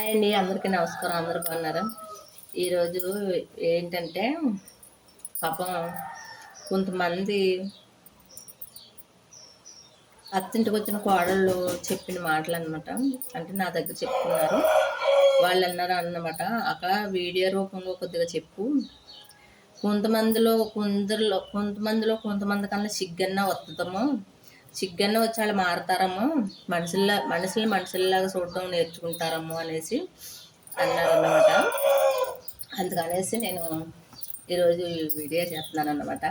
Hi అండి, అందరికీ నమస్కారం. అందరూ బాగున్నారా? ఈరోజు ఏంటంటే పాపం కొంతమంది అత్తింటికి వచ్చిన కోడళ్ళు చెప్పిన మాటలు అనమాట. అంటే నా దగ్గర చెప్తున్నారు. వాళ్ళు అన్నారు అన్నమాట, అక్కడ వీడియో రూపంలో కొద్దిగా చెప్పు. కొంతమంది కన్నా సిగ్గన్నా వస్తుందము, సిగ్గన్న వచ్చి వాళ్ళు మారతారము, మనుషుల్లాగా చూడటం నేర్చుకుంటారము అనేసి అన్నారన్నమాట. అందుకనేసి నేను ఈరోజు వీడియో చేస్తున్నాను అన్నమాట.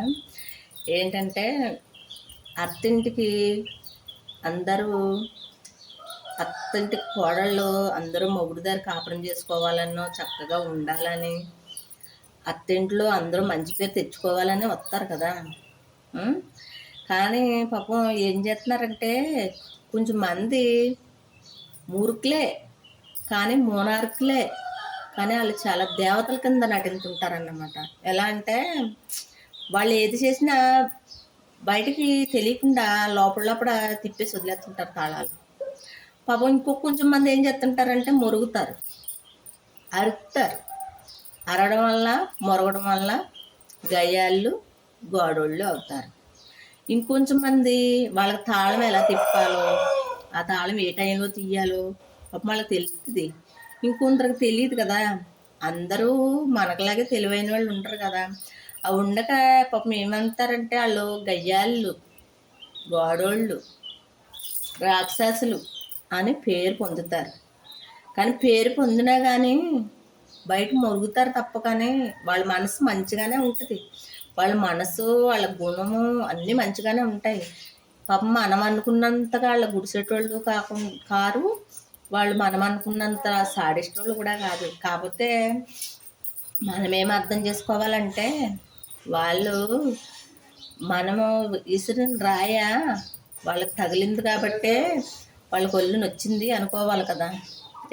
ఏంటంటే అత్తింటికి అత్తింటికి కోడళ్ళు అందరూ మొగుడు దగ్గర కాపురం చేసుకోవాలనో చక్కగా ఉండాలని, అత్తింట్లో అందరూ మంచి పేరు తెచ్చుకోవాలని వస్తారు కదా. కానీ పాపం ఏం చేస్తున్నారంటే కొంచెం మంది మూర్ఖులే కానీ మోనార్కులే, కానీ వాళ్ళు చాలా దేవతల కింద నటించుంటారన్నమాట. ఎలా అంటే వాళ్ళు ఏది చేసినా బయటికి తెలియకుండా లోపల తిప్పేసి వదిలేస్తుంటారు తాళాలు. పాపం కొంచెం మంది ఏం చేస్తుంటారంటే మొరుగుతారు, అరుస్తారు. అరవడం వల్ల మొరగడం వల్ల గయ్యాళ్ళు గోడోళ్ళు అవుతారు. ఇంకొంచెం మంది వాళ్ళకి తాళం ఎలా తిప్పాలో, ఆ తాళం ఏ టైంలో తీయాలో పాపం వాళ్ళకి తెలుస్తుంది. ఇంకొందరికి తెలియదు కదా. అందరూ మనకులాగే తెలివైన వాళ్ళు ఉంటారు కదా. అవి ఉండక పాపం ఏమంటారంటే వాళ్ళు గయ్యాళ్ళు, గోడోళ్ళు, రాక్షసులు అని పేరు పొందుతారు. కానీ పేరు పొందినా కానీ బయట మొరుగుతారు తప్ప, కానీ వాళ్ళ మనసు మంచిగానే ఉంటుంది. వాళ్ళ మనసు, వాళ్ళ గుణము అన్నీ మంచిగానే ఉంటాయి. పాపం మనం అనుకున్నంతగా వాళ్ళ గుడిసేటోళ్ళు కారు, వాళ్ళు మనం అనుకున్నంత సాడిస్టోళ్ళు కూడా కాదు. కాకపోతే మనమేం అర్థం చేసుకోవాలంటే మనము ఇసురిన రాయ వాళ్ళకి తగిలింది కాబట్టే వాళ్ళకి ఒళ్ళు నొచ్చింది అనుకోవాలి కదా.